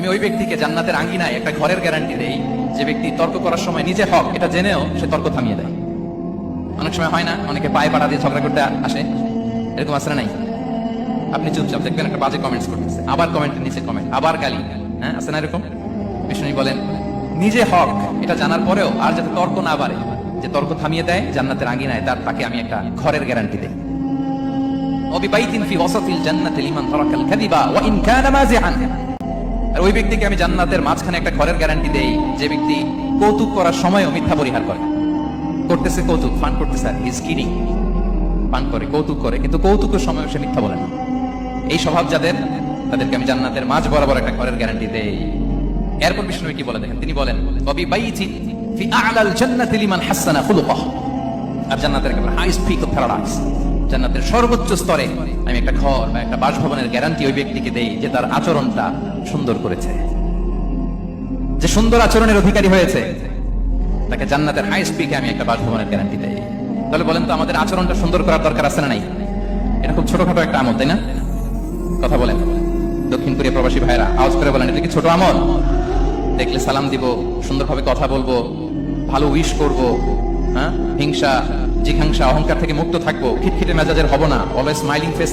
আমি ওই ব্যক্তিকে জান্নাতের আঙ্গিনায় একটা ঘরের গ্যারান্টি দেই যে ব্যক্তি তর্ক করার সময় নিজে হক এটা জেনেও সে তর্ক থামিয়ে দেয়। অনেক সময় হয় না, অনেকে পায়ে পাড়া দিয়ে ঝগড়া করতে আসে, এরকম আসলে নাই? আপনি চুপচাপ দেখবেন একটা বাজে কমেন্টস করতেছে, আবার কমেন্টের নিচে কমেন্ট, আবার গালি, হ্যাঁ আছে না এরকম? বিষ্ণু বলেন নিজে হক এটা জানার পরেও আর যাতে তর্ক না বাড়ে, যে তর্ক থামিয়ে দেয় জান্নাতের আঙ্গিনায় তাকে আমি একটা ঘরের গ্যারান্টি দেই। ওবিবাইতিন ফি ওয়াসাতিল জান্নাতি লিমান তারাকাল কাযিবা ওয়া ইন কানা মাযিহান। আর ওই ব্যক্তিকে আমি জান্নাতের মাঝখানে একটা ঘরের গ্যারান্টি দেই যে ব্যক্তি কৌতুক করার সময়ও মিথ্যা পরিহার করে। করতেছে কৌতুক, ফান করতেছে, আর ইজ কিডিং, পান করে, কৌতুক করে, কিন্তু কৌতুকের সময় সে মিথ্যা বলে না। এই স্বভাব যাদের, তাদেরকে আমি জান্নাতের মাঝ বরাবর একটা ঘরের গ্যারান্টি দেই। এরপর বিষ্ণু কি বলে দেখেন, তিনি বলেন ওবিবাইতিন ফি আ'লাল জান্নাতি লিমান হাসানা খুলুকাহু। আর জান্নাতের একেবারে হাইস্ট পিক অফ প্যারাডাইস, জান্নাতের সর্বোচ্চ স্তরে আমি একটা ঘর বা একটা বাসভবনের গ্যারান্টি ওই ব্যক্তিকে দেই যে তার আচরণটা সুন্দর করেছে, যে সুন্দর আচরণের অধিকারী হয়েছে, তাকে জান্নাতের হাইস্ট পিকে আমি একটা বাসভবনের গ্যারান্টি দেই। তাহলে বলেন তো আমাদের আচরণটা সুন্দর করার দরকার আছে না নাই? এটা খুব ছোটখাটো একটা আমল, তাই না? কথা বলেন দক্ষিণ কোরিয়া প্রবাসী ভাইরা, আওয়াজ করে বলেন এটা কি ছোট আমল? দেখলে সালাম দিব, সুন্দরভাবে কথা বলবো, ভালো উইশ করব, হ্যাঁ, হিংসা জিঘাংসা অহংকার থেকে মুক্ত থাকবো, খিটখিটে মেজাজের হব না, অলওয়েজ স্মাইলিং ফেস